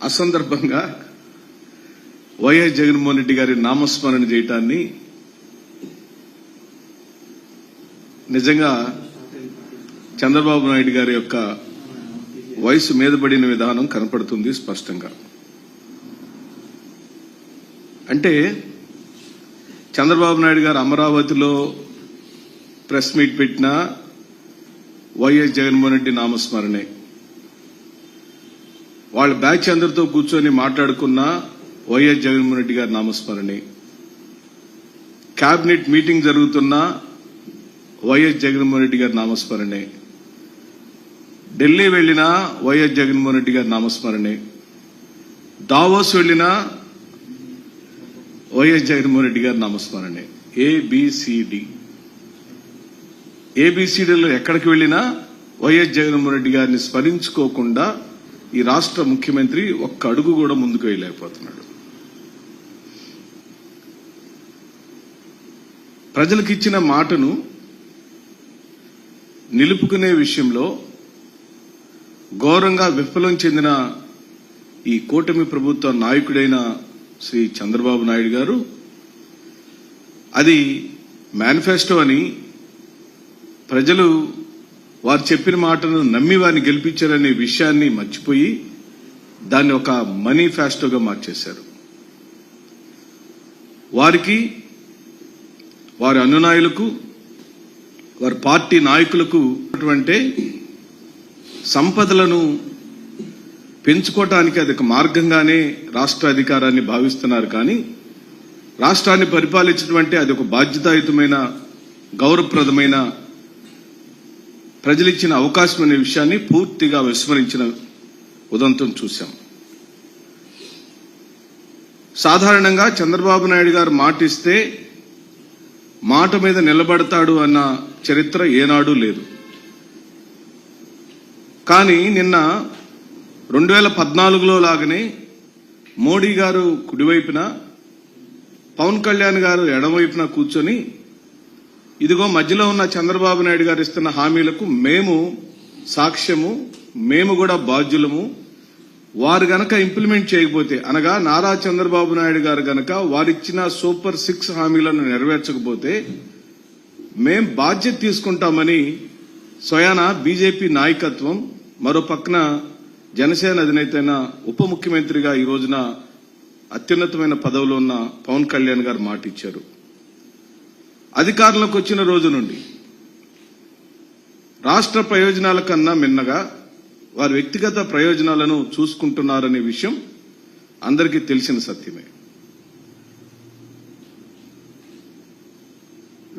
అసందర్భంగా YS Jaganmohan Reddy గారి నామస్మరణ చేయటాన్ని నిజంగా చంద్రబాబు నాయుడు గారి యొక్క వయసు మీద పడిన విధానం కనపడుతుంది స్పష్టంగా. అంటే చంద్రబాబు నాయుడు గారు అమరావతిలో ప్రెస్ మీట్ పెట్టినా వైఎస్ జగన్మోహన్ రెడ్డి నామస్మరణే, వాళ్ళ బ్యాచ్ అందరితో కూర్చొని మాట్లాడుకున్న వైఎస్ జగన్మోహన్ రెడ్డి గారి నామస్మరణే, కేబినెట్ మీటింగ్ జరుగుతున్న వైఎస్ జగన్మోహన్ రెడ్డి గారి నామస్మరణే, ఢిల్లీ వెళ్లినా వైఎస్ జగన్మోహన్ రెడ్డి గారి నామస్మరణే, దావోస్ వెళ్లినా వైఎస్ జగన్మోహన్ రెడ్డి గారి నామస్మరణే. ఏబిసిడీలో ఎక్కడికి వెళ్లినా వైఎస్ జగన్మోహన్ రెడ్డి గారిని స్మరించుకోకుండా ఈ రాష్ట్ర ముఖ్యమంత్రి ఒక్క అడుగు కూడా ముందుకు వేయలేకపోతున్నాడు. ప్రజలకిచ్చిన మాటను నిలుపుకునే విషయంలో ఘోరంగా విఫలం చెందిన ఈ కూటమి ప్రభుత్వ నాయకుడైన శ్రీ చంద్రబాబు నాయుడు గారు అది మేనిఫెస్టో అని ప్రజలు వారు చెప్పిన మాటను నమ్మి వారిని గెలిపించారనే విషయాన్ని మర్చిపోయి దాన్ని ఒక మనీఫెస్టోగా మార్చేశారు. వారికి, వారి అనునాయులకు, వారి పార్టీ నాయకులకు అటువంటి సంపదలను పెంచుకోవటానికి అది ఒక మార్గంగానే రాష్ట్ర అధికారాన్ని భావిస్తున్నారు. కానీ రాష్ట్రాన్ని పరిపాలించడం అంటే అది ఒక బాధ్యతాయుతమైన, గౌరవప్రదమైన, ప్రజలిచ్చిన అవకాశం అనే విషయాన్ని పూర్తిగా విస్మరించిన ఉదంతం చూశాం. సాధారణంగా చంద్రబాబు నాయుడు గారు మాటిస్తే మాట మీద నిలబడతాడు అన్న చరిత్ర ఏనాడూ లేదు. కానీ నిన్న 2014లో లాగానే మోడీ గారు కుడివైపున, పవన్ కళ్యాణ్ గారు ఎడమవైపున కూర్చొని ఇదిగో మధ్యలో ఉన్న చంద్రబాబు నాయుడు గారు ఇస్తున్న హామీలకు మేము సాక్ష్యము, మేము కూడా బాధ్యులము, వారు గనక ఇంప్లిమెంట్ చేయకపోతే, అనగా నారా చంద్రబాబు నాయుడు గారు గనక వారిచ్చిన సూపర్ 6 హామీలను నెరవేర్చకపోతే మేం బాధ్యత తీసుకుంటామని స్వయాన బీజేపీ నాయకత్వం, మరో పక్కన జనసేన అధినేత ఉప ముఖ్యమంత్రిగా ఈ రోజున అత్యున్నతమైన పదవిలో ఉన్న పవన్ కళ్యాణ్ గారు మాట ఇచ్చారు. అధికారంలోకి వచ్చిన రోజు నుండి రాష్ట్ర ప్రయోజనాల కన్నా మిన్నగా వారి వ్యక్తిగత ప్రయోజనాలను చూసుకుంటున్నారనే విషయం అందరికీ తెలిసిన సత్యమే.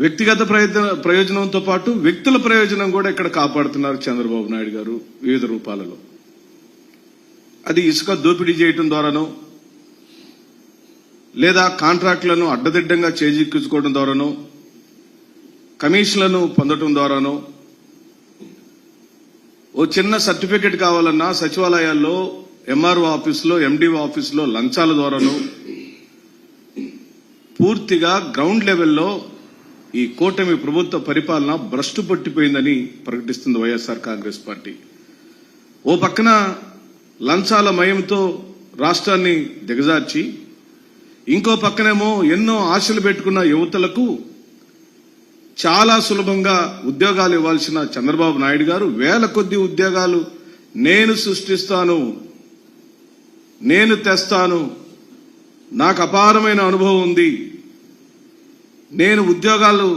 వ్యక్తిగత ప్రయోజనంతో పాటు వ్యక్తుల ప్రయోజనం కూడా ఇక్కడ కాపాడుతున్నారు చంద్రబాబు నాయుడు గారు వివిధ రూపాలలో. అది ఇసుక దోపిడీ చేయటం ద్వారానో, లేదా కాంట్రాక్టులను అడ్డదిడ్డంగా చేజిక్కించుకోవడం ద్వారానో, కమిషన్లను పొందడం ద్వారానో, ఓ చిన్న సర్టిఫికెట్ కావాలన్నా సచివాలయాల్లో, ఎంఆర్ఓ ఆఫీసులో, ఎండిఓ ఆఫీసులో లంచాల ద్వారానో పూర్తిగా గ్రౌండ్ లెవెల్లో ఈ కూటమి ప్రభుత్వ పరిపాలన భ్రష్టు పట్టిపోయిందని ప్రకటిస్తుంది వైఎస్ఆర్ కాంగ్రెస్ పార్టీ. ఓ పక్కన లంచాల మయంతో రాష్ట్రాన్ని దిగజార్చి, ఇంకో పక్కనేమో ఎన్నో ఆశలు పెట్టుకున్న యువతలకు చాలా సులభంగా ఉద్యోగాలు ఇవ్వాల్సిన చంద్రబాబు నాయుడు గారు వేల కొద్ది ఉద్యోగాలు నేను సృష్టిస్తాను, నేను తెస్తాను, నాకు అపారమైన అనుభవం ఉంది, నేను ఉద్యోగాలు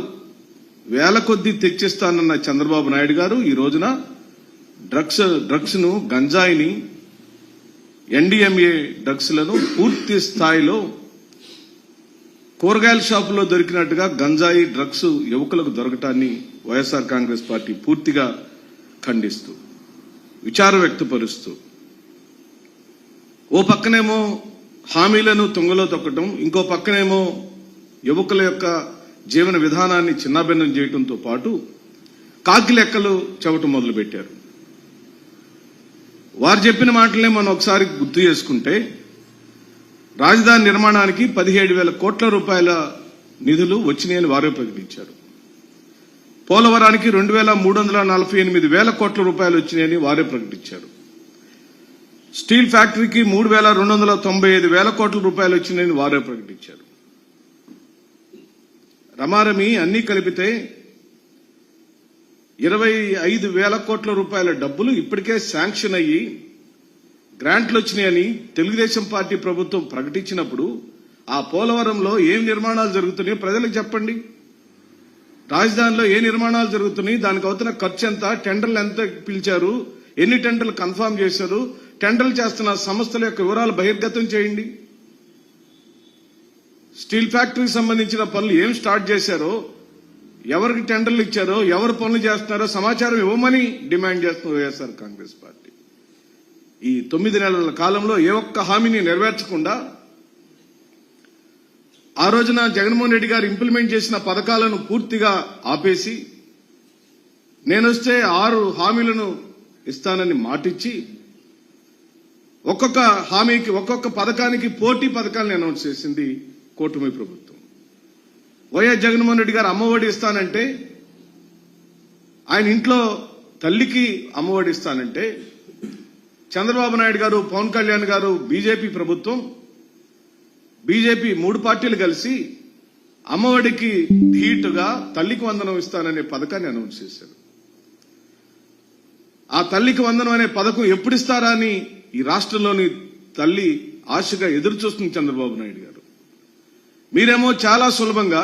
వేల కొద్ది తెచ్చిస్తానన్న చంద్రబాబు నాయుడు గారు ఈ రోజున డ్రగ్స్ ను, గంజాయిని, ఎన్డీఎంఏ డ్రగ్స్ లను పూర్తి స్థాయిలో కూరగాయల షాపులో దొరికినట్టుగా గంజాయి, డ్రగ్స్ యువకులకు దొరకటాన్ని వైఎస్ఆర్ కాంగ్రెస్ పార్టీ పూర్తిగా ఖండిస్తూ, విచారం వ్యక్తపరుస్తూ, ఓ పక్కనేమో హామీలను తుంగలో తొక్కటం, ఇంకో పక్కనేమో యువకుల యొక్క జీవన విధానాన్ని చిన్నాభిన్నం చేయడంతో పాటు కాకి లెక్కలు చెవటం మొదలుపెట్టారు. వారు చెప్పిన మాటలనే మనం ఒకసారి గుర్తు చేసుకుంటే, రాజధాని నిర్మాణానికి 17,000 కోట్ల రూపాయల నిధులు వచ్చినాయని వారే ప్రకటించారు. పోలవరానికి 2,348,000 కోట్ల రూపాయలు వచ్చినాయని వారే ప్రకటించారు. స్టీల్ ఫ్యాక్టరీకి 3,295,000 కోట్ల రూపాయలు వచ్చిందని వారే ప్రకటించారు. రమారమి అన్ని కలిపితే 25,000 కోట్ల రూపాయల డబ్బులు ఇప్పటికే శాంక్షన్ అయ్యి గ్రాంట్లు వచ్చినాయని తెలుగుదేశం పార్టీ ప్రభుత్వం ప్రకటించినప్పుడు ఆ పోలవరంలో ఏం నిర్మాణాలు జరుగుతున్నాయో ప్రజలకు చెప్పండి. రాజధానిలో ఏ నిర్మాణాలు జరుగుతున్నాయి, దానికి అవుతున్న ఖర్చు ఎంత, టెండర్లు ఎంత పిలిచారు, ఎన్ని టెండర్లు కన్ఫర్మ్ చేశారు, టెండర్లు చేస్తున్న సంస్థల యొక్క వివరాలు బహిర్గతం చేయండి. స్టీల్ ఫ్యాక్టరీకి సంబంధించిన పనులు ఏం స్టార్ట్ చేశారో, ఎవరికి టెండర్లు ఇచ్చారో, ఎవరు పనులు చేస్తున్నారో సమాచారం ఇవ్వమని డిమాండ్ చేస్తున్న వైఎస్ఆర్ కాంగ్రెస్ పార్టీ ఈ 9 నెలల కాలంలో ఏ ఒక్క హామీని నెరవేర్చకుండా ఆ రోజున జగన్మోహన్ రెడ్డి గారు ఇంప్లిమెంట్ చేసిన పథకాలను పూర్తిగా ఆపేసి నేనొస్తే 6 హామీలను ఇస్తానని మాటిచ్చి ఒక్కొక్క హామీకి ఒక్కొక్క పథకానికి పోటీ పథకాలను అనౌన్స్ చేసింది కూటమి ప్రభుత్వం. వైఎస్ జగన్మోహన్ రెడ్డి గారు అమ్మఒడి ఇస్తానంటే, ఆయన ఇంట్లో తల్లికి అమ్మఒడి ఇస్తానంటే, చంద్రబాబు నాయుడు గారు, పవన్ కళ్యాణ్ గారు, బీజేపీ ప్రభుత్వం, బీజేపీ 3 పార్టీలు కలిసి అమ్మఒడికి ధీటుగా తల్లికి వందనం ఇస్తాననే పథకాన్ని అనౌన్స్ చేశారు. ఆ తల్లికి వందనం అనే పథకం ఎప్పుడు ఇస్తారా అని ఈ రాష్ట్రంలోని తల్లి ఆశగా ఎదురు చూస్తుంది చంద్రబాబు నాయుడు గారు. మీరేమో చాలా సులభంగా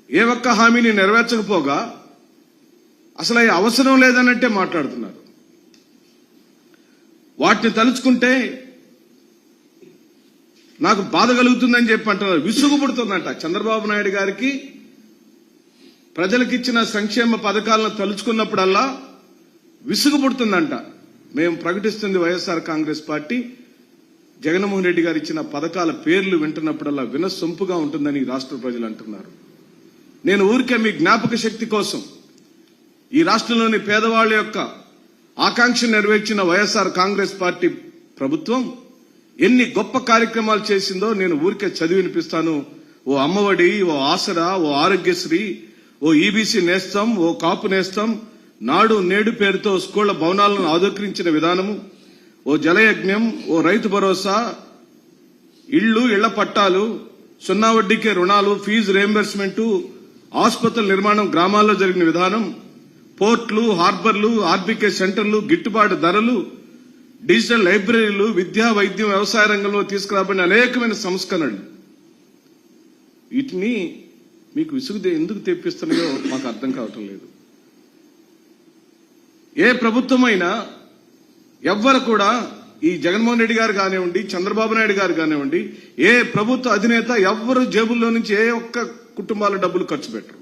ఏ ఒక్క హామీని నెరవేర్చకపోగా అసలు అవసరం లేదన్నట్టే మాట్లాడుతున్నారు. వాటిని తలుచుకుంటే నాకు బాధ కలుగుతుందని చెప్పి అంటున్నారు. విసుగు పుడుతుందంట చంద్రబాబు నాయుడు గారికి. ప్రజలకిచ్చిన సంక్షేమ పథకాలను తలుచుకున్నప్పుడల్లా విసుగు పుడుతుందంట. మేము ప్రకటిస్తుంది వైఎస్ఆర్ కాంగ్రెస్ పార్టీ జగన్మోహన్ రెడ్డి గారు ఇచ్చిన పథకాల పేర్లు వింటున్నప్పుడల్లా వినసొంపుగా ఉంటుందని రాష్ట్ర ప్రజలు అంటున్నారు. నేను ఊరికే మీ జ్ఞాపక శక్తి కోసం ఈ రాష్ట్రంలోని పేదవాళ్ల యొక్క ఆకాంక్ష నెరవేర్చిన వైఎస్ఆర్ కాంగ్రెస్ పార్టీ ప్రభుత్వం ఎన్ని గొప్ప కార్యక్రమాలు చేసిందో నేను ఊరికే చదివి వినిపిస్తాను. ఓ అమ్మఒడి, ఓ ఆసరా, ఓ ఆరోగ్యశ్రీ, ఓ ఈబీసీ నేస్తం, ఓ కాపు నేస్తం, నాడు నేడు పేరుతో స్కూళ్ల భవనాలను ఆధుకరించిన విధానము, ఓ జలయజ్ఞం, ఓ రైతు భరోసా, ఇళ్ల పట్టాలు, 0 వడ్డీకే రుణాలు, ఫీజు రియంబర్స్మెంట్, ఆసుపత్రుల నిర్మాణం గ్రామాల్లో జరిగిన విధానం, పోర్ట్లు, హార్బర్లు, ఆర్బీకే సెంటర్లు, గిట్టుబాటు ధరలు, డిజిటల్ లైబ్రరీలు, విద్యా, వైద్యం, వ్యవసాయ రంగంలో తీసుకురాబడిన అనేకమైన సంస్కరణలు. వీటిని మీకు విసుగు ఎందుకు తెప్పిస్తున్నాయో మాకు అర్థం కావటం లేదు. ఏ ప్రభుత్వమైనా ఎవ్వరు కూడా ఈ జగన్మోహన్ రెడ్డి గారు కానివ్వండి, చంద్రబాబు నాయుడు గారు కానివ్వండి, ఏ ప్రభుత్వ అధినేత ఎవ్వరు జేబుల్లో నుంచి ఏ ఒక్క కుటుంబాల డబ్బులు ఖర్చు పెట్టరు.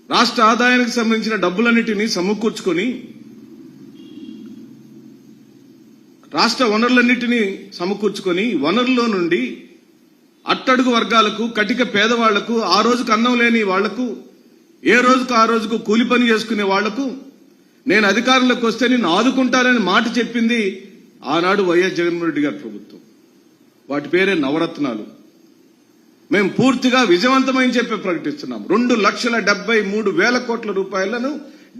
రాష్ట్ర ఆదాయానికి సంబంధించిన డబ్బులన్నిటినీ సమకూర్చుకొని రాష్ట్ర వనరులన్నిటినీ సమకూర్చుకొని వనరుల్లో నుండి అట్టడుగు వర్గాలకు, కటిక పేదవాళ్లకు, ఆ రోజుకు అన్నం లేని వాళ్లకు, ఏ రోజుకు ఆ రోజుకు కూలి పని చేసుకునే వాళ్లకు నేను అధికారంలోకి వస్తే నిన్ను ఆదుకుంటానని మాట చెప్పింది ఆనాడు వైఎస్ జగన్మోహన్ రెడ్డి గారి ప్రభుత్వం. వాటి పేరే నవరత్నాలు. మేము పూర్తిగా విజయవంతమని చెప్పి ప్రకటిస్తున్నాం. 2,73,000 కోట్ల రూపాయలను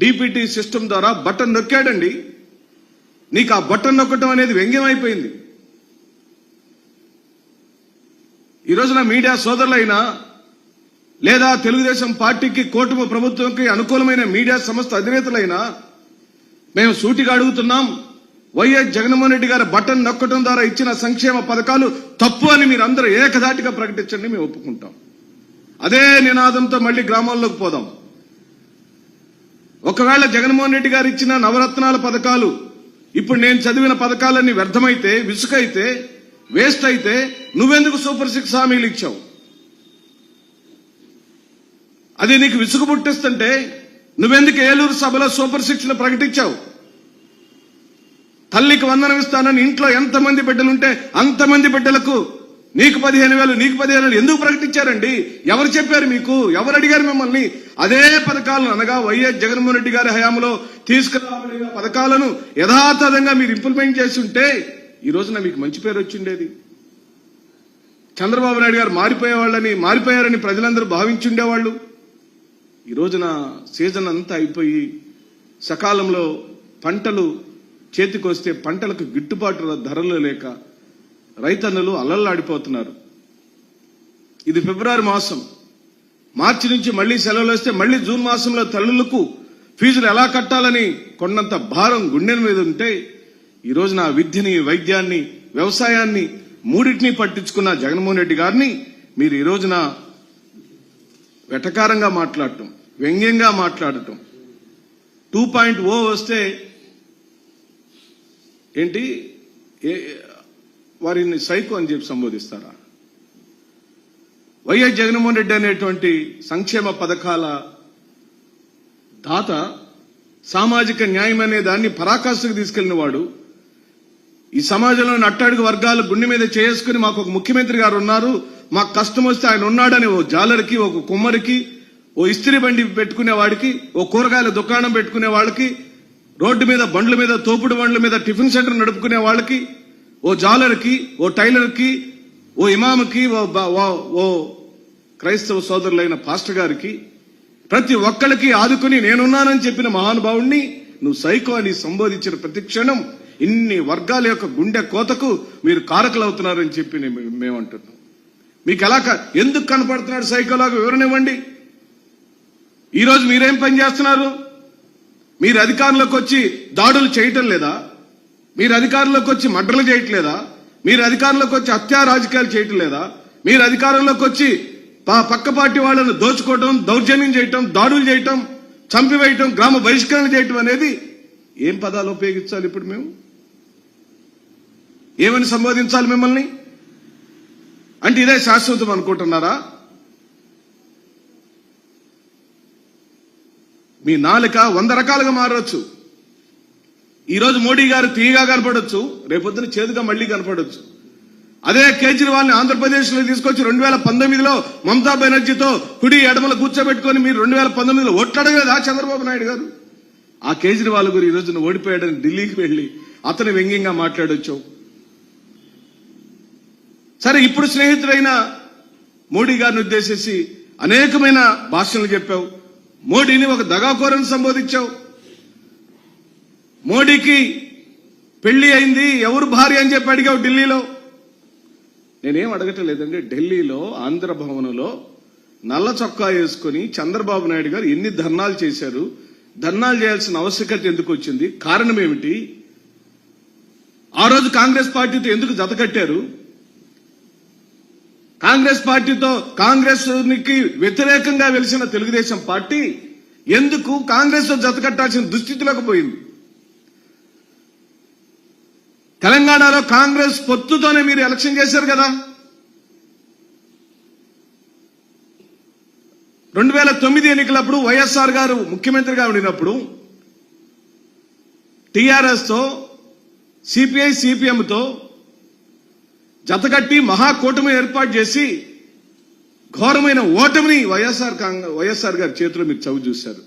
డీపీటీ సిస్టమ్ ద్వారా బటన్ నొక్కాడండి. నీకు ఆ బటన్ నొక్కటం అనేది వ్యంగ్యమైపోయింది. ఈ రోజున మీడియా సోదరులైనా లేదా తెలుగుదేశం పార్టీకి, కూటమి ప్రభుత్వంకి అనుకూలమైన మీడియా సంస్థ అధినేతలైనా మేము సూటిగా అడుగుతున్నాం. వైఎస్ జగన్మోహన్ రెడ్డి గారు బటన్ నొక్కడం ద్వారా ఇచ్చిన సంక్షేమ పథకాలు తప్పు అని మీరందరూ ఏకధాటిగా ప్రకటించండి, మేము ఒప్పుకుంటాం. అదే నినాదంతో మళ్లీ గ్రామాల్లోకి పోదాం. ఒకవేళ జగన్మోహన్ రెడ్డి గారు ఇచ్చిన నవరత్నాల పథకాలు ఇప్పుడు నేను చదివిన పథకాలన్నీ వ్యర్థమైతే, విసుకైతే, వేస్ట్ అయితే నువ్వెందుకు సూపర్ 6 హామీలు ఇచ్చావు? అది నీకు విసుగు పుట్టిస్తుంటే నువ్వెందుకు ఏలూరు సభలో సూపర్ 6 ప్రకటించావు? తల్లికి వందనం ఇస్తానని ఇంట్లో ఎంతమంది బిడ్డలుంటే అంతమంది బిడ్డలకు నీకు 15,000, నీకు 15,000 ఎందుకు ప్రకటించారండి? ఎవరు చెప్పారు మీకు? ఎవరు అడిగారు మిమ్మల్ని? అదే పథకాలను అనగా వైఎస్ జగన్మోహన్ రెడ్డి గారి హయాంలో తీసుకురాబడిన పథకాలను యథాతథంగా మీరు ఇంప్లిమెంట్ చేసి ఉంటే ఈ రోజున మీకు మంచి పేరు వచ్చిండేది. చంద్రబాబు నాయుడు గారు మారిపోయారని ప్రజలందరూ భావించుండేవాళ్లు. ఈ రోజున సీజన్ అంతా అయిపోయి సకాలంలో పంటలు చేతికొస్తే పంటలకు గిట్టుబాటు ధరలు లేక రైతన్నులు అల్లల్లాడిపోతున్నారు. ఇది ఫిబ్రవరి మాసం. మార్చి నుంచి మళ్లీ సెలవులు వస్తే మళ్లీ జూన్ మాసంలో తల్లులకు ఫీజులు ఎలా కట్టాలని కొండంత భారం గుండెల మీద ఉంటే ఈ రోజున విద్యని, వైద్యాన్ని, వ్యవసాయాన్ని మూడింటిని పట్టించుకున్న జగన్మోహన్ రెడ్డి గారిని మీరు ఈ రోజున వెటకారంగా మాట్లాడటం, వ్యంగ్యంగా మాట్లాడటం, 2.0 వస్తే ఏంటి వారిని సైకో అని చెప్పి సంబోధిస్తారా? వైఎస్ జగన్మోహన్ రెడ్డి అనేటువంటి సంక్షేమ పథకాల దాత, సామాజిక న్యాయం అనే దాన్ని పరాకాష్ఠకు తీసుకెళ్లిన వాడు, ఈ సమాజంలోని అట్టడుగు వర్గాలు గుండె మీద చేసుకుని మాకు ఒక ముఖ్యమంత్రి గారు ఉన్నారు, మాకు కష్టం వస్తే ఆయన ఉన్నాడని ఓ జాలరికి, ఒక కుమ్మరికి, ఓ ఇస్త్రీ బండి పెట్టుకునే వాడికి, ఓ కూరగాయల దుకాణం పెట్టుకునే వాళ్ళకి, రోడ్డు మీద బండ్ల మీద, తోపుడు బండ్ల మీద టిఫిన్ సెంటర్ నడుపుకునే వాళ్ళకి, ఓ జాలర్కి, ఓ టైలర్కి, ఓ ఇమాముకి, ఓ క్రైస్తవ సోదరులైన పాస్టర్ గారికి, ప్రతి ఒక్కరికి ఆదుకుని నేనున్నానని చెప్పిన మహానుభావుణ్ణి నువ్వు సైకో అని సంబోధించిన ప్రతి క్షణం ఇన్ని వర్గాల యొక్క గుండె కోతకు మీరు కారకులవుతున్నారని చెప్పి మేమంటున్నాం. మీకు ఎలా ఎందుకు కనపడుతున్నాడు సైకోలాగా వివరణ ఇవ్వండి. ఈరోజు మీరేం పని చేస్తున్నారు? మీరు అధికారంలోకి వచ్చి దాడులు చేయటం లేదా? మీరు అధికారంలోకి వచ్చి మర్డర్లు చేయట్లేదా? మీరు అధికారంలోకి వచ్చి హత్యా రాజకీయాలు చేయటం లేదా? మీరు అధికారంలోకి వచ్చి పక్క పార్టీ వాళ్ళను దోచుకోవటం, దౌర్జన్యం చేయటం, దాడులు చేయటం, చంపివేయటం, గ్రామ బహిష్కరణ చేయటం అనేది ఏం పదాలు ఉపయోగించాలి? ఇప్పుడు మేము ఏమని సంబోధించాలి మిమ్మల్ని? అంటే ఇదే శాశ్వతం అనుకుంటున్నారా? మీ నాలుక 100 రకాలుగా మారవచ్చు. ఈరోజు మోడీ గారు తీయగా కనపడొచ్చు, రేపొద్దున చేదుగా మళ్లీ కనపడొచ్చు. అదే కేజ్రీవాల్ ని ఆంధ్రప్రదేశ్ లో తీసుకొచ్చి 2019లో మమతా బెనర్జీతో కుడి ఎడమల కూర్చోబెట్టుకుని మీరు 2019లో ఓట్లాడలేదా చంద్రబాబు నాయుడు గారు? ఆ కేజ్రీవాల్ గారు ఈ రోజున ఓడిపోయాడని ఢిల్లీకి వెళ్లి అతను వ్యంగ్యంగా మాట్లాడొచ్చావు. సరే, ఇప్పుడు స్నేహితుడైన మోడీ గారిని ఉద్దేశించి అనేకమైన భాషలు చెప్పావు. మోడీని ఒక దగాకోరని సంబోధించావు. మోడీకి పెళ్లి అయింది, ఎవరు భార్య అని చెప్పి అడిగావు ఢిల్లీలో. నేనేం అడగటలేదండి. ఢిల్లీలో ఆంధ్ర భవనంలో నల్ల చొక్కా వేసుకుని చంద్రబాబు నాయుడు గారు ఎన్ని ధర్నాలు చేశారు? ధర్నాలు చేయాల్సిన ఆవశ్యకత ఎందుకు వచ్చింది? కారణం ఏమిటి? ఆ రోజు కాంగ్రెస్ పార్టీతో ఎందుకు జతకట్టారు? కాంగ్రెస్ పార్టీతో, కాంగ్రెస్ కి వ్యతిరేకంగా వెలిసిన తెలుగుదేశం పార్టీ ఎందుకు కాంగ్రెస్ తో జతకట్టాల్సిన దుస్థితిలోకి పోయింది? తెలంగాణలో కాంగ్రెస్ పొత్తుతోనే మీరు ఎలక్షన్ చేశారు కదా. 2009 ఎన్నికలప్పుడు వైఎస్ఆర్ గారు ముఖ్యమంత్రిగా ఉండినప్పుడు టీఆర్ఎస్ తో, సిపిఐ, సిపిఎంతో జతకట్టి మహాకూటమి ఏర్పాటు చేసి ఘోరమైన ఓటమిని వైఎస్ఆర్ గారి చేతిలో మీరు చవి చూశారు.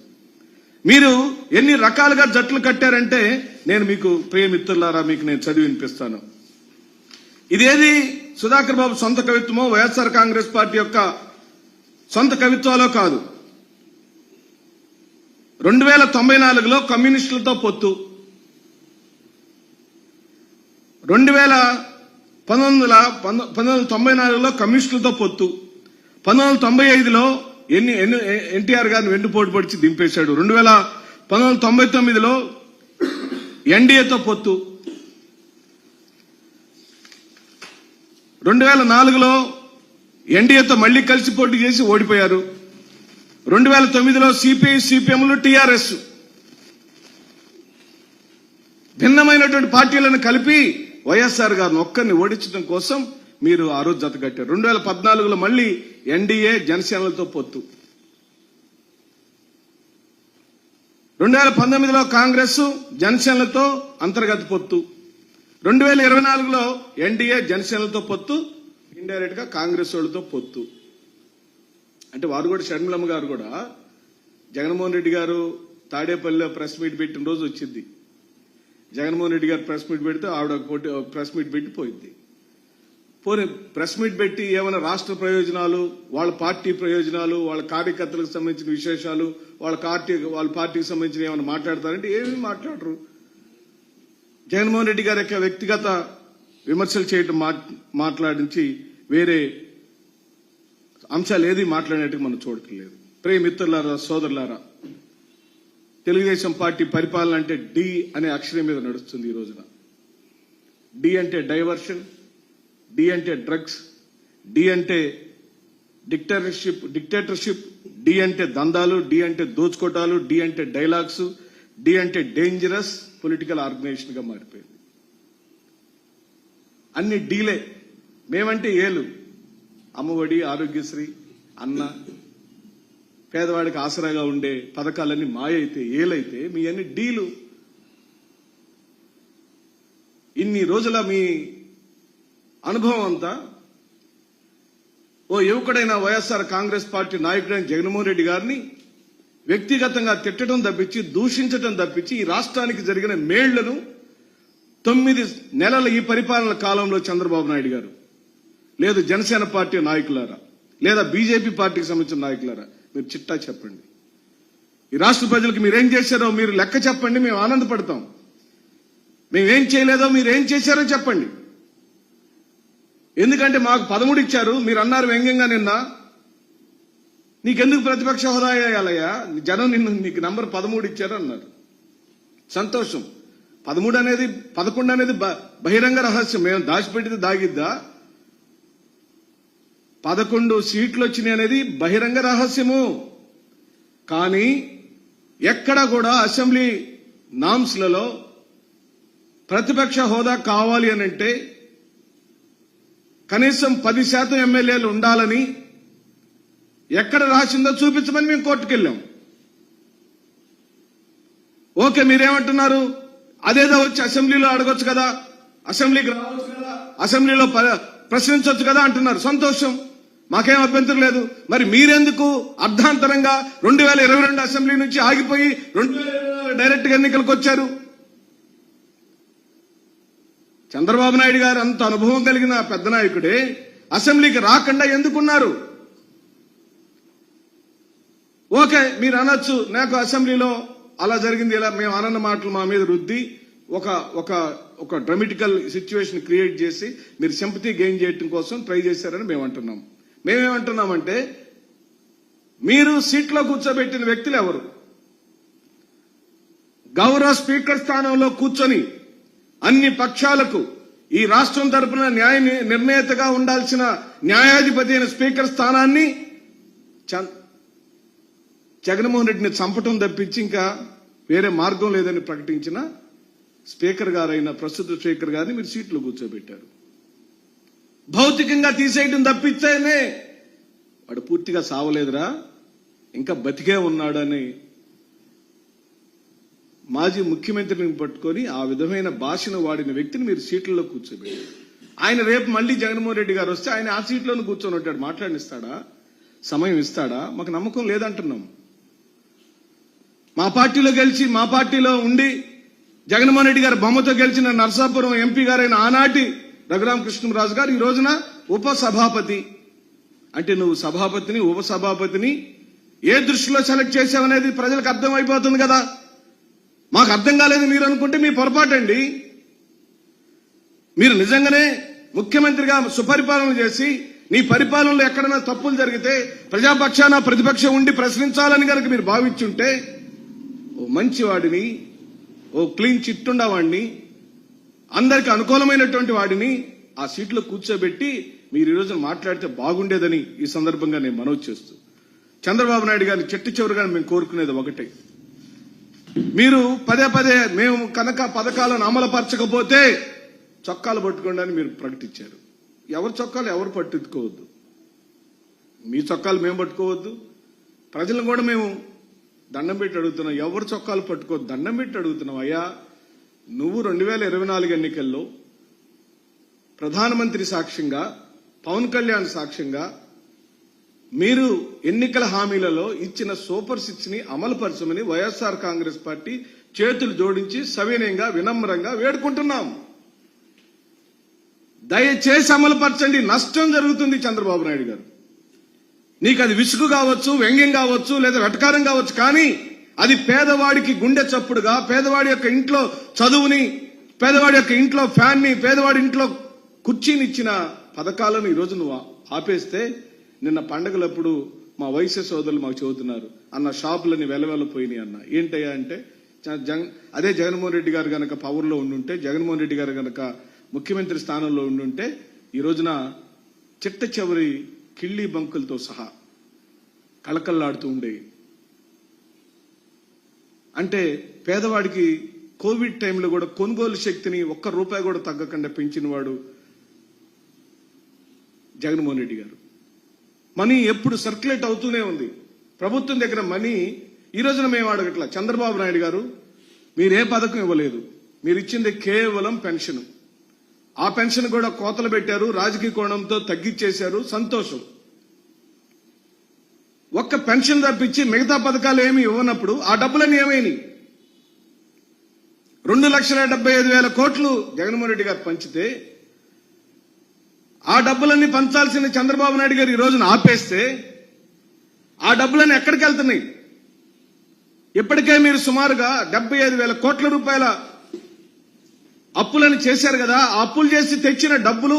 మీరు ఎన్ని రకాలుగా జట్లు కట్టారంటే నేను మీకు ప్రియమిత్రులారా మీకు నేను చదివి వినిపిస్తాను. ఇదేది సుధాకర్ బాబు సొంత కవిత్వమో వైఎస్ఆర్ కాంగ్రెస్ పార్టీ యొక్క సొంత కవిత్వాలో కాదు. 2094లో కమ్యూనిస్టులతో పొత్తు, 1994లో కమ్యూనిస్టులతో పొత్తు, 1995లో ఎన్టీఆర్ గారిని వెన్నుపోటు పొడిచి దింపేశాడు. 1999లో ఎన్డీఏతో పొత్తు, 2004లో ఎన్డీఏతో మళ్లీ కలిసి పోటీ చేసి ఓడిపోయారు. 2009లో సిపిఐ, సిపిఎంలు, టీఆర్ఎస్ భిన్నమైనటువంటి పార్టీలను కలిపి వైఎస్ఆర్ గారిని ఒక్కరిని ఓడించడం కోసం మీరు ఆ రోజు జతకట్టారు. 2014లో మళ్లీ ఎన్డీఏ, జనసేనలతో పొత్తు, 2019లో కాంగ్రెస్, జనసేనలతో అంతర్గత పొత్తు, 2024లో ఎన్డీఏ, జనసేనలతో పొత్తు, ఇండైరెక్ట్ గా కాంగ్రెస్ వాళ్ళతో పొత్తు. అంటే వారు కూడా, షర్మిలమ్మ గారు కూడా జగన్మోహన్ రెడ్డి గారు తాడేపల్లిలో ప్రెస్ మీట్ పెట్టిన రోజు వచ్చింది. జగన్మోహన్ రెడ్డి గారు ప్రెస్ మీట్ పెడితే ఆవిడ ప్రెస్ మీట్ పెట్టి పోయింది. పోనీ ప్రెస్ మీట్ పెట్టి ఏమైనా రాష్ట్ర ప్రయోజనాలు, వాళ్ళ పార్టీ ప్రయోజనాలు, వాళ్ళ కార్యకర్తలకు సంబంధించిన విశేషాలు, వాళ్ళ పార్టీకి సంబంధించిన ఏమైనా మాట్లాడతారంటే ఏమీ మాట్లాడరు. జగన్మోహన్ రెడ్డి గారి యొక్క వ్యక్తిగత విమర్శలు చేయటం మాట్లాడించి వేరే అంశాలు ఏది మాట్లాడినట్టుగా మనం చూడట్లేదు. ప్రియమిత్రులారా, సోదరులారా, తెలుగుదేశం పార్టీ పరిపాలన అంటే డి అనే అక్షరం మీద నడుస్తుంది ఈ రోజున. డి అంటే డైవర్షన్, డి అంటే డ్రగ్స్, డి అంటే డిక్టేటర్షిప్, డి అంటే దందాలు, డి అంటే దోచుకోటాలు, డి అంటే డైలాగ్స్, డి అంటే డేంజరస్ పొలిటికల్ ఆర్గనైజేషన్ గా మారిపోయింది. అన్ని డీలే, మేమంటే ఏలు, అమ్మఒడి, ఆరోగ్యశ్రీ, అన్న, పేదవాడికి ఆసరాగా ఉండే పథకాలన్నీ మాయైతే, ఏలైతే మీ అన్ని డీలు. ఇన్ని రోజుల మీ అనుభవం అంతా ఓ యువకుడైన వైఎస్ఆర్ కాంగ్రెస్ పార్టీ నాయకుడైన జగన్మోహన్ రెడ్డి గారిని వ్యక్తిగతంగా తిట్టడం తప్పించి, దూషించడం తప్పించి, ఈ రాష్ట్రానికి జరిగిన మేళ్లను 9 నెలల ఈ పరిపాలన కాలంలో చంద్రబాబు నాయుడు గారు, లేదు జనసేన పార్టీ నాయకులారా, లేదా బీజేపీ పార్టీకి సంబంధించిన నాయకులారా, మీరు చిట్టా చెప్పండి. ఈ రాష్ట్ర ప్రజలకు మీరేం చేశారో మీరు లెక్క చెప్పండి, మేము ఆనందపడతాం. మేమేం చేయలేదో మీరేం చేశారో చెప్పండి. ఎందుకంటే మాకు 13 ఇచ్చారు, మీరు అన్నారు వ్యంగ్యంగా నిన్న, నీకెందుకు ప్రతిపక్ష హోదా వేయాలయ్యా, జనం నీకు నంబర్ 13 ఇచ్చారు అన్నారు. సంతోషం. 11 అనేది బహిరంగ రహస్యం, మేము దాచిపెట్టింది దాగిద్దా? 11 సీట్లు వచ్చినాయి అనేది బహిరంగ రహస్యము. కానీ ఎక్కడ కూడా అసెంబ్లీ నామ్స్లలో ప్రతిపక్ష హోదా కావాలి అనంటే కనీసం 10% ఎమ్మెల్యేలు ఉండాలని ఎక్కడ రాసిందో చూపించమని మేము కోర్టుకెళ్ళాం. ఓకే, మీరేమంటున్నారు? అదేదో వచ్చి అసెంబ్లీలో అడగొచ్చు కదా, అసెంబ్లీకి రావచ్చు కదా, అసెంబ్లీలో ప్రశ్నించవచ్చు కదా అంటున్నారు. సంతోషం, మాకేం అభ్యంతరం లేదు. మరి మీరెందుకు అర్ధాంతరంగా 2022 అసెంబ్లీ నుంచి ఆగిపోయి 2024 డైరెక్ట్ గా ఎన్నికలకు వచ్చారు? చంద్రబాబు నాయుడు గారు అంత అనుభవం కలిగిన పెద్ద నాయకుడే అసెంబ్లీకి రాకుండా ఎందుకున్నారు? ఓకే, మీరు అనొచ్చు, నాకు అసెంబ్లీలో అలా జరిగింది, ఇలా మేము అన్న మాటలు మా మీద రుద్ది ఒక డ్రామాటికల్ సిచ్యువేషన్ క్రియేట్ చేసి మీరు సింపతి గెయిన్ చేయడం కోసం ట్రై చేశారని మేము అంటున్నాం. మేమేమంటున్నామంటే, మీరు సీట్లో కూర్చోబెట్టిన వ్యక్తులు ఎవరు? గౌరవ స్పీకర్ స్థానంలో కూర్చొని అన్ని పక్షాలకు ఈ రాష్ట్రం తరపున న్యాయ నిర్ణేతగా ఉండాల్సిన న్యాయాధిపతి అయిన స్పీకర్ స్థానాన్ని జగన్మోహన్ రెడ్డిని చంపటం తప్పించి ఇంకా వేరే మార్గం లేదని ప్రకటించిన స్పీకర్ గారైన ప్రస్తుత స్పీకర్ గారిని మీరు సీట్లో కూర్చోబెట్టారు. భౌతికంగా తీసేయడం తప్పిస్తేనే వాడు పూర్తిగా సావలేదురా, ఇంకా బతికే ఉన్నాడని మాజీ ముఖ్యమంత్రిని పట్టుకొని ఆ విధమైన భాషను వాడిన వ్యక్తిని మీరు సీట్లలో కూర్చోబెట్టారు. ఆయన రేపు మళ్లీ జగన్మోహన్ రెడ్డి గారు వస్తే ఆయన ఆ సీట్లోనే కూర్చొని ఉంటాడు. మాట్లాడిస్తాడా? సమయం ఇస్తాడా? మాకు నమ్మకం లేదంటున్నాం. మా పార్టీలో గెలిచి మా పార్టీలో ఉండి జగన్మోహన్ రెడ్డి గారి బొమ్మతో గెలిచిన నర్సాపురం ఎంపీ గారైన ఆనాటి రఘురామకృష్ణరాజు గారు ఈ రోజున ఉపసభాపతి. అంటే నువ్వు సభాపతిని, ఉపసభాపతిని ఏ దృష్టిలో సెలెక్ట్ చేసావనేది ప్రజలకు అర్థం అయిపోతుంది కదా. మాకు అర్థం కాలేదు మీరు అనుకుంటే మీ పొరపాటండి. మీరు నిజంగానే ముఖ్యమంత్రిగా సుపరిపాలన చేసి నీ పరిపాలనలో ఎక్కడైనా తప్పులు జరిగితే ప్రజాపక్షాన ప్రతిపక్షం ఉండి ప్రశ్నించాలని కనుక మీరు భావించుంటే, ఓ మంచివాడిని, ఓ క్లీన్ చిట్ ఉండవాడిని, అందరికి అనుకూలమైనటువంటి వాడిని ఆ సీట్లో కూర్చోబెట్టి మీరు ఈ రోజున మాట్లాడితే బాగుండేదని ఈ సందర్భంగా నేను మనవి చేస్తూ, చంద్రబాబు నాయుడు గారిని చెట్టు చివరిగా మేము కోరుకునేది ఒకటే, మీరు పదే పదే మేము కనుక పథకాలను అమలుపరచకపోతే చొక్కాలు పట్టుకోండి అని మీరు ప్రకటించారు. ఎవరి చొక్కాలు ఎవరు పట్టుకోవద్దు, మీ చొక్కాలు మేము పట్టుకోవద్దు, ప్రజలను కూడా మేము దండం పెట్టి అడుగుతున్నాం. ఎవరు చొక్కాలు పట్టుకోవద్దు, దండం పెట్టి అడుగుతున్నాం. అయ్యా, నువ్వు 2024 ఎన్నికల్లో ప్రధానమంత్రి సాక్ష్యంగా, పవన్ కళ్యాణ్ సాక్ష్యంగా మీరు ఎన్నికల హామీలలో ఇచ్చిన సూపర్ 6 ని అమలుపరచమని వైఎస్ఆర్ కాంగ్రెస్ పార్టీ చేతులు జోడించి సవినయంగా, వినమ్రంగా వేడుకుంటున్నాం. దయచేసి అమలుపరచండి. నష్టం జరుగుతుంది చంద్రబాబు నాయుడు గారు. నీకు అది విసుగు కావచ్చు, వ్యంగ్యం కావచ్చు, లేదా వెటకారం కావచ్చు, కానీ అది పేదవాడికి గుండె చప్పుడుగా, పేదవాడి యొక్క ఇంట్లో చదువుని పేదవాడి యొక్క ఇంట్లో ఫ్యాన్ని, పేదవాడి ఇంట్లో కుర్చీని ఇచ్చిన పథకాలను ఈరోజు నువ్వు ఆపేస్తే, నిన్న పండగలప్పుడు మా వైశ్య సోదరులు మాకు చెబుతున్నారు, అన్న షాపులని వెలవెలపోయినాయి అన్న. ఏంటయ్యా అంటే, అదే జగన్మోహన్ రెడ్డి గారు గనక పవర్లో ఉండుంటే, జగన్మోహన్ రెడ్డి గారు గనక ముఖ్యమంత్రి స్థానంలో ఉండుంటే ఈ రోజున చిట్ట చివరి కిళ్ళీ బంకులతో సహా కళకళలాడుతూ ఉండేవి. అంటే పేదవాడికి కోవిడ్ టైంలో కూడా కొనుగోలు శక్తిని ₹1 కూడా తగ్గకుండా పెంచిన వాడు జగన్మోహన్ రెడ్డి గారు. మనీ ఎప్పుడు సర్క్యులేట్ అవుతూనే ఉంది ప్రభుత్వం దగ్గర. మనీ ఈ రోజున మేము అడగట్లా. చంద్రబాబు నాయుడు గారు మీరే పథకం ఇవ్వలేదు, మీరు ఇచ్చింది కేవలం పెన్షన్. ఆ పెన్షన్ కూడా కోతలు పెట్టారు, రాజకీయ కోణంతో తగ్గించేశారు. సంతోషం. ఒక్క పెన్షన్ తప్పించి మిగతా పథకాలు ఏమి ఇవ్వనప్పుడు ఆ డబ్బులన్నీ ఏమైనాయి? 2,75,000 కోట్లు జగన్మోహన్ రెడ్డి గారు పంచితే, ఆ డబ్బులన్నీ పంచాల్సిన చంద్రబాబు నాయుడు గారు ఈ రోజున ఆపేస్తే, ఆ డబ్బులన్నీ ఎక్కడికి వెళ్తున్నాయి? ఇప్పటికే మీరు సుమారుగా 75,000 కోట్ల రూపాయల అప్పులను చేశారు కదా. ఆ అప్పులు చేసి తెచ్చిన డబ్బులు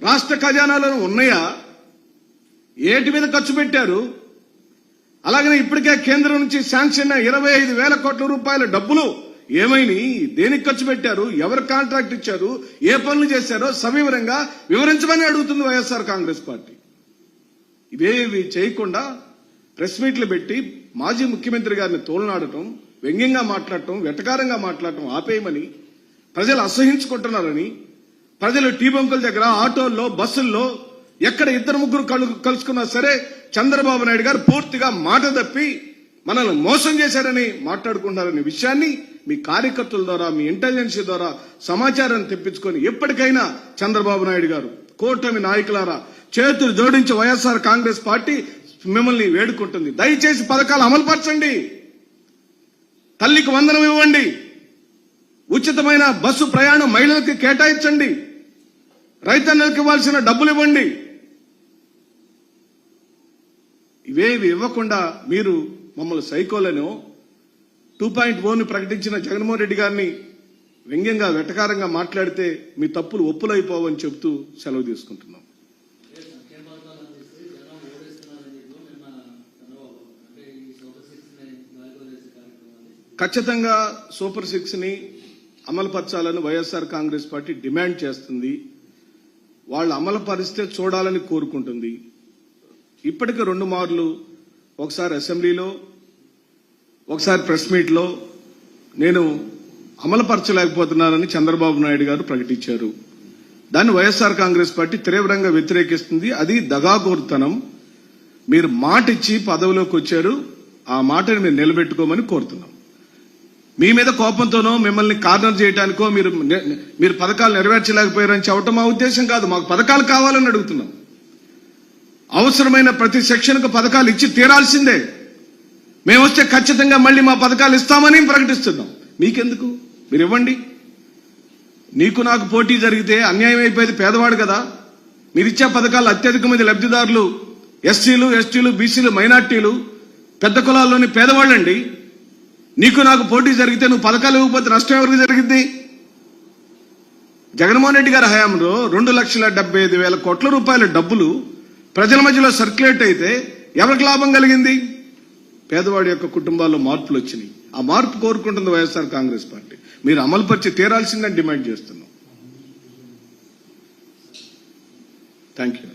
రాష్ట్ర ఖజానాలో ఉన్నాయా? ఏటి మీద ఖర్చు పెట్టారు? అలాగనే ఇప్పటికే కేంద్రం నుంచి శాంక్షన్ 25,000 కోట్ల రూపాయల డబ్బులు ఏమైనాయి? దేనికి ఖర్చు పెట్టారు? ఎవరు కాంట్రాక్ట్ ఇచ్చారు? ఏ పనులు చేశారో సవివరంగా వివరించమని అడుగుతుంది వైఎస్ఆర్ కాంగ్రెస్ పార్టీ. ఇవేవి చేయకుండా ప్రెస్ మీట్లు పెట్టి మాజీ ముఖ్యమంత్రి గారిని తోలనాడటం, వ్యంగ్యంగా మాట్లాడటం, వెటకారంగా మాట్లాడటం ఆపేయమని ప్రజలు అసహించుకుంటున్నారని, ప్రజలు టీ బంకుల దగ్గర, ఆటోల్లో, బస్సుల్లో ఎక్కడ 2-3 కలుసుకున్నా సరే చంద్రబాబు నాయుడు గారు పూర్తిగా మాట తప్పి మనల్ని మోసం చేశారని మాట్లాడుకుంటున్నారనే విషయాన్ని మీ కార్యకర్తల ద్వారా, మీ ఇంటెలిజెన్స్ ద్వారా సమాచారాన్ని తెప్పించుకొని ఎప్పటికైనా చంద్రబాబు నాయుడు గారు, కూటమి నాయకులారా, చేతులు జోడించి వైఎస్ఆర్ కాంగ్రెస్ పార్టీ మిమ్మల్ని వేడుకుంటుంది. దయచేసి పథకాలు అమలుపరచండి. తల్లికి వందనం ఇవ్వండి. ఉచితమైన బస్సు ప్రయాణం మహిళలకు కేటాయించండి. రైతన్నలకు ఇవ్వాల్సిన డబ్బులు ఇవ్వండి. ఇవేవి ఇవ్వకుండా మీరు మమ్మల్ని సైకోలను 2.0 ప్రకటించిన జగన్మోహన్ రెడ్డి గారిని వ్యంగ్యంగా, వెటకారంగా మాట్లాడితే మీ తప్పులు ఒప్పులైపోవని చెబుతూ సెలవు తీసుకుంటున్నాం. ఖచ్చితంగా సూపర్ 6 ని అమలుపరచాలని వైఎస్ఆర్ కాంగ్రెస్ పార్టీ డిమాండ్ చేస్తుంది. వాళ్ళు అమలు పరిస్తే చూడాలని కోరుకుంటుంది. ఇప్పటికే 2 మార్లు, ఒకసారి అసెంబ్లీలో, ఒకసారి ప్రెస్ మీట్లో నేను అమలుపరచలేకపోతున్నానని చంద్రబాబు నాయుడు గారు ప్రకటించారు. దాన్ని వైఎస్ఆర్ కాంగ్రెస్ పార్టీ తీవ్రంగా వ్యతిరేకిస్తుంది. అది దగాకోరుతనం. మీరు మాట ఇచ్చి పదవిలోకి వచ్చారు, ఆ మాటని మీరు నిలబెట్టుకోమని కోరుతున్నాం. మీ మీద కోపంతోనో, మిమ్మల్ని కార్నర్ చేయడానికో మీరు పథకాలు నెరవేర్చలేకపోయారని చెప్పడం మా ఉద్దేశం కాదు. మాకు పథకాలు కావాలని అడుగుతున్నాం. అవసరమైన ప్రతి సెక్షన్కు పథకాలు ఇచ్చి తీరాల్సిందే. మేము వస్తే ఖచ్చితంగా మళ్ళీ మా పథకాలు ఇస్తామని ప్రకటిస్తున్నాం. మీకెందుకు? మీరు ఇవ్వండి. నీకు నాకు పోటీ జరిగితే అన్యాయం అయిపోయేది పేదవాడు కదా. మీరిచ్చే పథకాలు అత్యధిక మంది లబ్ధిదారులు ఎస్సీలు, ఎస్టీలు, బీసీలు, మైనార్టీలు, పెద్ద కులాల్లోని పేదవాళ్ళండి. నీకు నాకు పోటీ జరిగితే నువ్వు పథకాలు ఇవ్వకపోతే నష్టం ఎవరికి జరిగింది? జగన్మోహన్ రెడ్డి గారి హయాంలో 2,75,000 కోట్ల రూపాయల డబ్బులు ప్రజల మధ్యలో సర్క్యులేట్ అయితే ఎవరికి లాభం కలిగింది? పేదవాడి యొక్క కుటుంబాల్లో మార్పులు వచ్చినాయి. ఆ మార్పు కోరుకుంటుంది వైఎస్ఆర్ కాంగ్రెస్ పార్టీ. మీరు అమలుపరిచి తీరాల్సిందని డిమాండ్ చేస్తున్నాం. Thank you.